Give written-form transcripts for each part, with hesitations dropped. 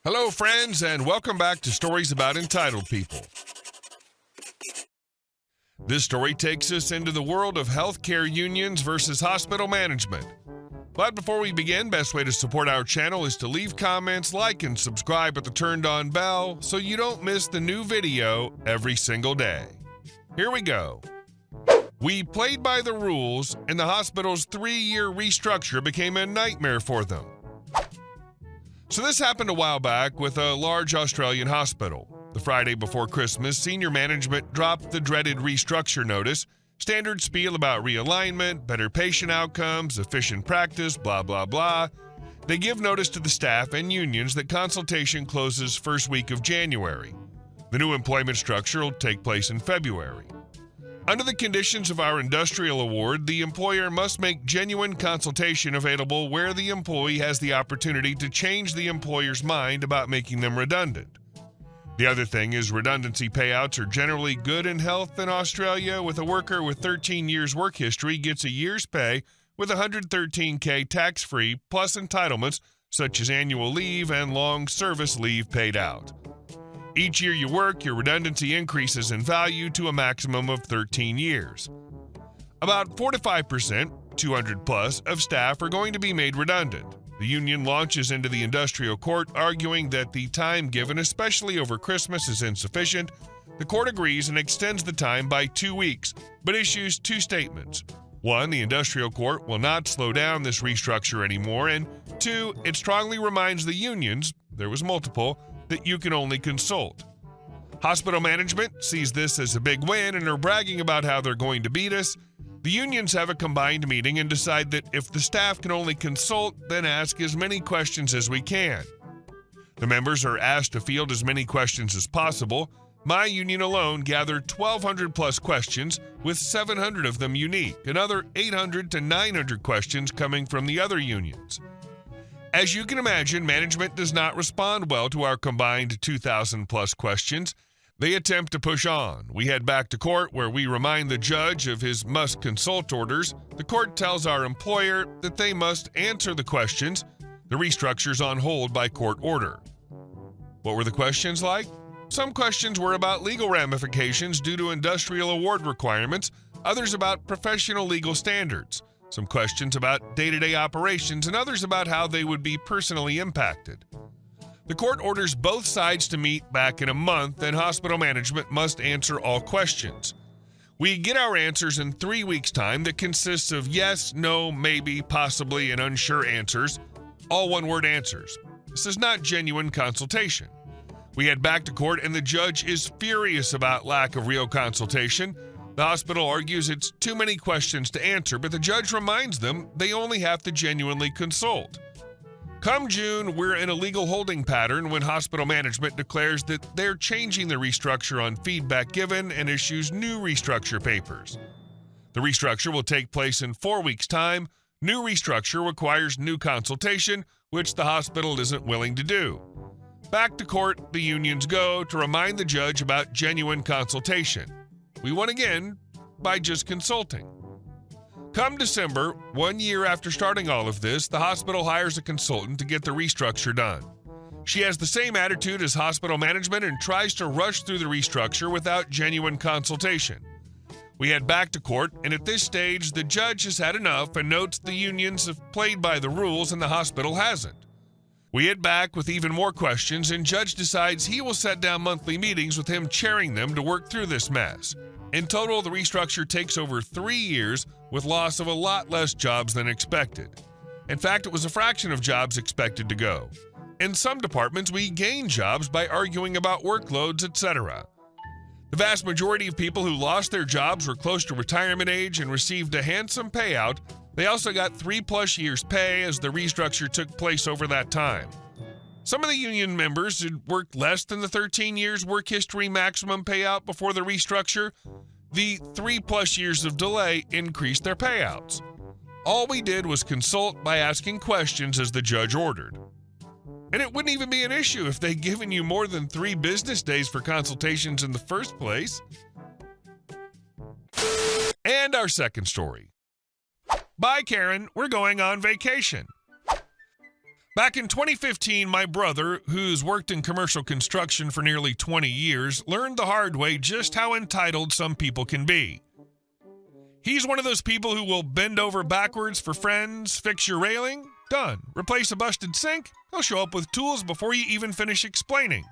Hello, friends, and welcome back to Stories About Entitled People. This story takes us into the world of healthcare unions versus hospital management. But before we begin, best way to support our channel is to leave comments, like, and subscribe with the turned-on bell so you don't miss the new video every single day. Here we go. We played by the rules, and the hospital's 3-year restructure became a nightmare for them. So this happened a while back with a large Australian hospital. The Friday before Christmas, senior management dropped the dreaded restructure notice, standard spiel about realignment, better patient outcomes, efficient practice, blah, blah, blah. They give notice to the staff and unions that consultation closes first week of January. The new employment structure will take place in February. Under the conditions of our industrial award, the employer must make genuine consultation available where the employee has the opportunity to change the employer's mind about making them redundant. The other thing is redundancy payouts are generally good in health in Australia, with a worker with 13 years work history gets a year's pay with $113K tax-free plus entitlements such as annual leave and long service leave paid out. Each year you work, your redundancy increases in value to a maximum of 13 years. About 4 to 5%, 200 plus, of staff are going to be made redundant. The union launches into the industrial court, arguing that the time given, especially over Christmas, is insufficient. The court agrees and extends the time by 2 weeks, but issues 2 statements. 1, the industrial court will not slow down this restructure anymore, and 2, it strongly reminds the unions, there was multiple, that you can only consult. Hospital management sees this as a big win and are bragging about how they're going to beat us. The unions have a combined meeting and decide that if the staff can only consult, then ask as many questions as we can. The members are asked to field as many questions as possible. My union alone gathered 1,200 plus questions, with 700 of them unique, another 800 to 900 questions coming from the other unions. As you can imagine, management does not respond well to our combined 2,000 plus questions. They attempt to push on. We head back to court where we remind the judge of his must consult orders. The court tells our employer that they must answer the questions. The restructure's on hold by court order. What were the questions like? Some questions were about legal ramifications due to industrial award requirements, others about professional legal standards. Some questions about day-to-day operations, and others about how they would be personally impacted. The court orders both sides to meet back in a month, and hospital management must answer all questions. We get our answers in 3 weeks' time that consists of yes, no, maybe, possibly, and unsure answers, all one-word answers. This is not genuine consultation. We head back to court, and the judge is furious about lack of real consultation. The hospital argues it's too many questions to answer, but the judge reminds them they only have to genuinely consult. Come June, we're in a legal holding pattern when hospital management declares that they're changing the restructure on feedback given and issues new restructure papers. The restructure will take place in 4 weeks' time. New restructure requires new consultation, which the hospital isn't willing to do. Back to court, the unions go to remind the judge about genuine consultation. We won again by just consulting. Come December, 1 year after starting all of this, the hospital hires a consultant to get the restructure done. She has the same attitude as hospital management and tries to rush through the restructure without genuine consultation. We head back to court, and at this stage, the judge has had enough and notes the unions have played by the rules and the hospital hasn't. We head back with even more questions, and judge decides he will set down monthly meetings with him chairing them to work through this mess. In total, the restructure takes over 3 years with loss of a lot less jobs than expected. In fact, it was a fraction of jobs expected to go. In some departments, we gain jobs by arguing about workloads, etc. The vast majority of people who lost their jobs were close to retirement age and received a handsome payout. They also got 3+ years pay as the restructure took place over that time. Some of the union members had worked less than the 13 years work history maximum payout before the restructure. The 3+ years of delay increased their payouts. All we did was consult by asking questions as the judge ordered. And it wouldn't even be an issue if they'd given you more than 3 business days for consultations in the first place. And our second story. Bye, Karen. We're going on vacation. Back in 2015, my brother, who's worked in commercial construction for nearly 20 years, learned the hard way just how entitled some people can be. He's one of those people who will bend over backwards for friends, fix your railing, done. Replace a busted sink, he'll show up with tools before you even finish explaining.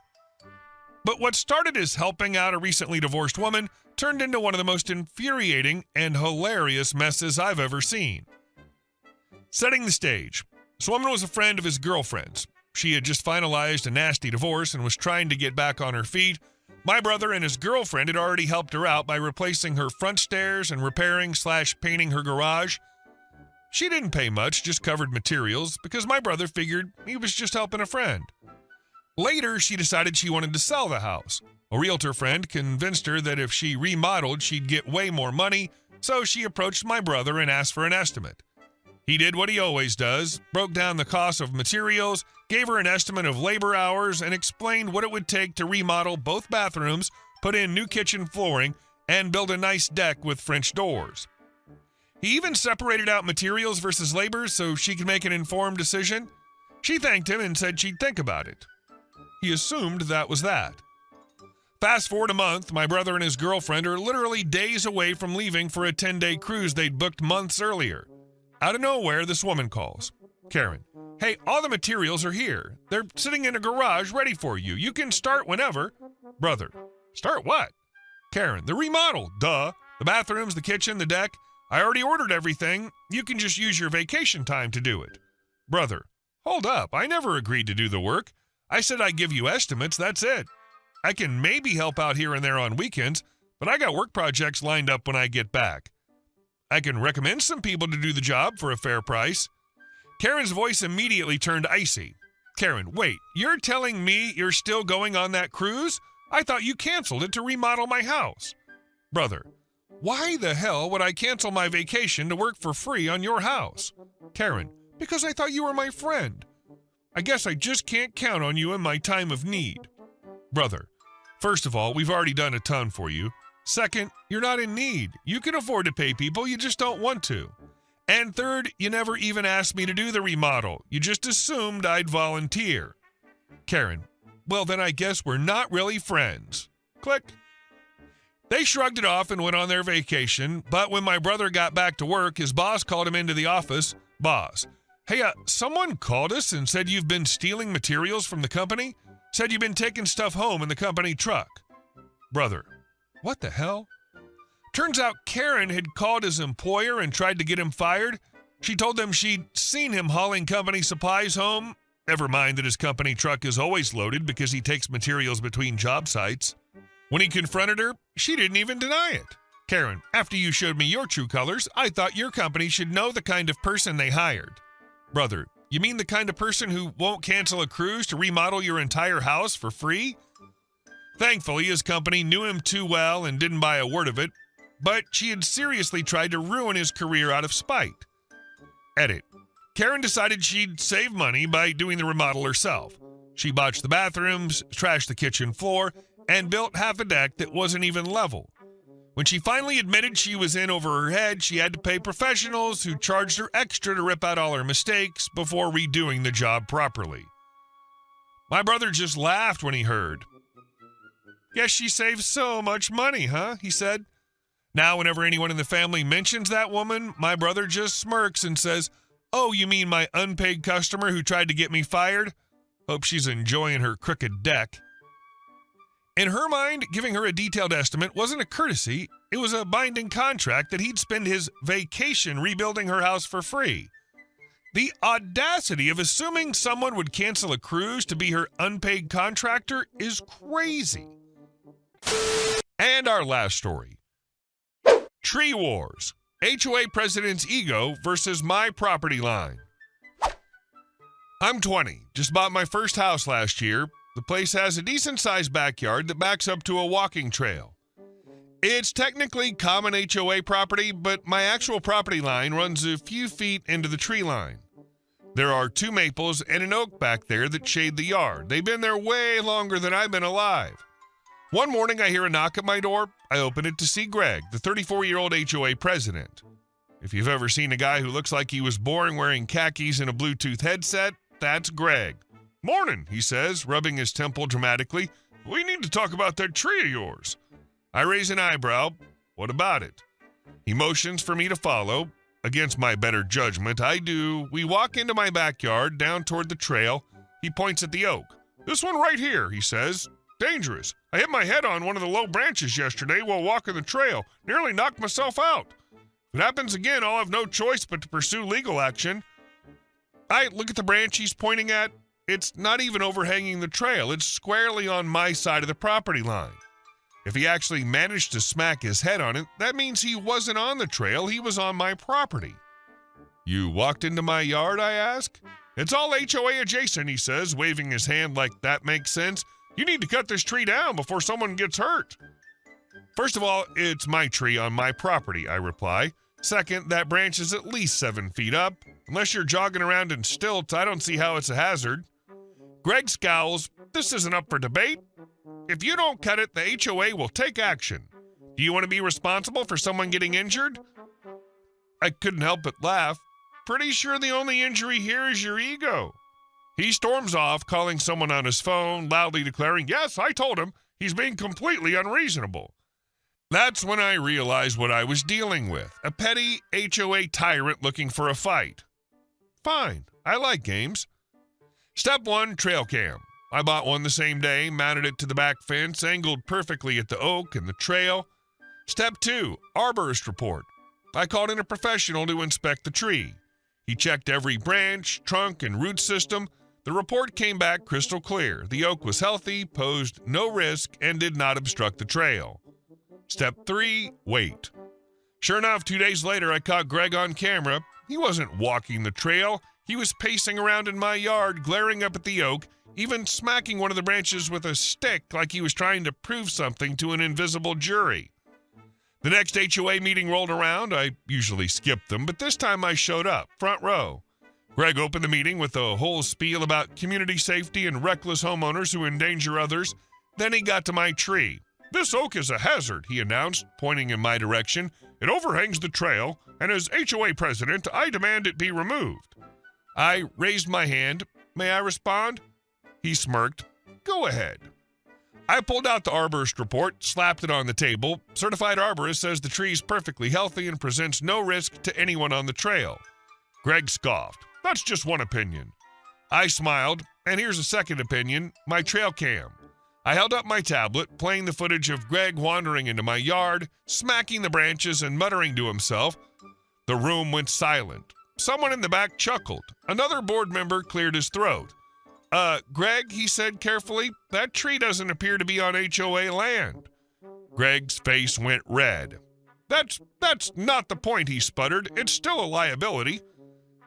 But what started as helping out a recently divorced woman turned into one of the most infuriating and hilarious messes I've ever seen. Setting the stage. This woman was a friend of his girlfriend's. She had just finalized a nasty divorce and was trying to get back on her feet. My brother and his girlfriend had already helped her out by replacing her front stairs and repairing/painting her garage. She didn't pay much, just covered materials, because my brother figured he was just helping a friend. Later, she decided she wanted to sell the house. A realtor friend convinced her that if she remodeled, she'd get way more money, so she approached my brother and asked for an estimate. He did what he always does, broke down the cost of materials, gave her an estimate of labor hours, and explained what it would take to remodel both bathrooms, put in new kitchen flooring, and build a nice deck with French doors. He even separated out materials versus labor so she could make an informed decision. She thanked him and said she'd think about it. He assumed that was that. Fast forward a month, my brother and his girlfriend are literally days away from leaving for a 10-day cruise they'd booked months earlier. Out of nowhere, this woman calls. Karen, hey, all the materials are here. They're sitting in a garage ready for you. You can start whenever. Brother, start what? Karen, the remodel, duh. The bathrooms, the kitchen, the deck. I already ordered everything. You can just use your vacation time to do it. Brother, hold up. I never agreed to do the work. I said I'd give you estimates, that's it. I can maybe help out here and there on weekends, but I got work projects lined up when I get back. I can recommend some people to do the job for a fair price. Karen's voice immediately turned icy. Karen, wait, you're telling me you're still going on that cruise? I thought you canceled it to remodel my house. Brother, why the hell would I cancel my vacation to work for free on your house? Karen, because I thought you were my friend. I guess I just can't count on you in my time of need. Brother, first of all, we've already done a ton for you. Second, you're not in need. You can afford to pay people, you just don't want to. And third, you never even asked me to do the remodel. You just assumed I'd volunteer. Karen, well then I guess we're not really friends. Click. They shrugged it off and went on their vacation, but when my brother got back to work, his boss called him into the office. Boss, hey, someone called us and said you've been stealing materials from the company? Said you've been taking stuff home in the company truck. Brother, what the hell? Turns out Karen had called his employer and tried to get him fired. She told them she'd seen him hauling company supplies home. Never mind that his company truck is always loaded because he takes materials between job sites. When he confronted her, she didn't even deny it. Karen, after you showed me your true colors, I thought your company should know the kind of person they hired. Brother, you mean the kind of person who won't cancel a cruise to remodel your entire house for free? Thankfully, his company knew him too well and didn't buy a word of it, but she had seriously tried to ruin his career out of spite. Edit. Karen decided she'd save money by doing the remodel herself. She botched the bathrooms, trashed the kitchen floor, and built half a deck that wasn't even level. When she finally admitted she was in over her head, she had to pay professionals who charged her extra to rip out all her mistakes before redoing the job properly. My brother just laughed when he heard. Guess she saves so much money, huh? He said. Now, whenever anyone in the family mentions that woman, my brother just smirks and says, oh, you mean my unpaid customer who tried to get me fired? Hope she's enjoying her crooked deck. In her mind, giving her a detailed estimate wasn't a courtesy. It was a binding contract that he'd spend his vacation rebuilding her house for free. The audacity of assuming someone would cancel a cruise to be her unpaid contractor is crazy. And our last story. Tree Wars. HOA President's ego versus my property line. I'm 20. Just bought my first house last year. The place has a decent-sized backyard that backs up to a walking trail. It's technically common HOA property, but my actual property line runs a few feet into the tree line. There are 2 maples and an oak back there that shade the yard. They've been there way longer than I've been alive. One morning, I hear a knock at my door. I open it to see Greg, the 34-year-old HOA president. If you've ever seen a guy who looks like he was born wearing khakis and a Bluetooth headset, That's Greg. "Morning," he says, rubbing his temple dramatically. "We need to talk about that tree of yours." I raise an eyebrow. "What about it?" He motions for me to follow. Against my better judgment, I do. We walk into my backyard, down toward the trail. He points at the oak. "This one right here," he says. "Dangerous. I hit my head on one of the low branches yesterday while walking the trail. Nearly knocked myself out. If it happens again, I'll have no choice but to pursue legal action." I look at the branch he's pointing at. It's not even overhanging the trail. It's squarely on my side of the property line. If he actually managed to smack his head on it, that means he wasn't on the trail. He was on my property. "You walked into my yard?" I ask. "It's all HOA adjacent," he says, waving his hand like that makes sense. "You need to cut this tree down before someone gets hurt." "First of all, it's my tree on my property," I reply. "Second, that branch is at least 7 feet up. Unless you're jogging around in stilts, I don't see how it's a hazard." Greg scowls. "This isn't up for debate. If you don't cut it, the HOA will take action. Do you want to be responsible for someone getting injured?" I couldn't help but laugh. "Pretty sure the only injury here is your ego." He storms off, calling someone on his phone, loudly declaring, "Yes, I told him. He's being completely unreasonable." That's when I realized what I was dealing with. A petty HOA tyrant looking for a fight. Fine, I like games. Step 1, trail cam. I bought one the same day, mounted it to the back fence, angled perfectly at the oak and the trail. Step 2, arborist report. I called in a professional to inspect the tree. He checked every branch, trunk, and root system. The report came back crystal clear. The oak was healthy, posed no risk, and did not obstruct the trail. Step 3, wait. Sure enough, 2 days later, I caught Greg on camera. He wasn't walking the trail. He was pacing around in my yard, glaring up at the oak, even smacking one of the branches with a stick like he was trying to prove something to an invisible jury. The next HOA meeting rolled around. I usually skip them, but this time I showed up, front row. Greg opened the meeting with a whole spiel about community safety and reckless homeowners who endanger others. Then he got to my tree. "This oak is a hazard," he announced, pointing in my direction. "It overhangs the trail, and as HOA president, I demand it be removed." I raised my hand. "May I respond?" He smirked. "Go ahead." I pulled out the arborist report, slapped it on the table. Certified arborist says the tree is perfectly healthy and presents no risk to anyone on the trail. Greg scoffed. "That's just one opinion." I smiled, and here's a second opinion, my trail cam. I held up my tablet, playing the footage of Greg wandering into my yard, smacking the branches and muttering to himself. The room went silent. Someone in the back chuckled. Another board member cleared his throat. Greg," he said carefully, "that tree doesn't appear to be on HOA land." Greg's face went red. That's not the point," he sputtered. "It's still a liability."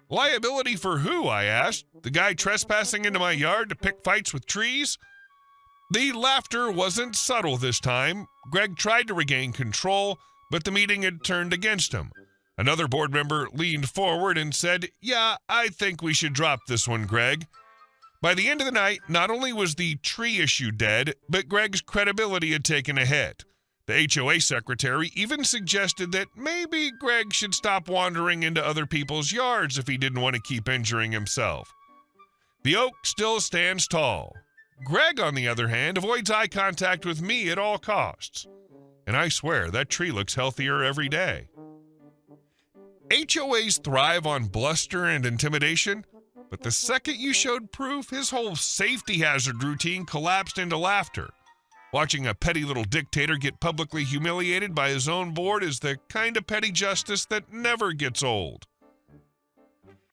"Liability for who?" I asked. "The guy trespassing into my yard to pick fights with trees?" The laughter wasn't subtle this time. Greg tried to regain control, but the meeting had turned against him. Another board member leaned forward and said, "Yeah, I think we should drop this one, Greg." By the end of the night, not only was the tree issue dead, but Greg's credibility had taken a hit. The HOA secretary even suggested that maybe Greg should stop wandering into other people's yards if he didn't want to keep injuring himself. The oak still stands tall. Greg, on the other hand, avoids eye contact with me at all costs. And I swear, that tree looks healthier every day. HOAs thrive on bluster and intimidation, but the second you showed proof, his whole safety hazard routine collapsed into laughter. Watching a petty little dictator get publicly humiliated by his own board is the kind of petty justice that never gets old.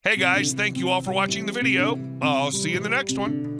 Hey guys, thank you all for watching the video. I'll see you in the next one.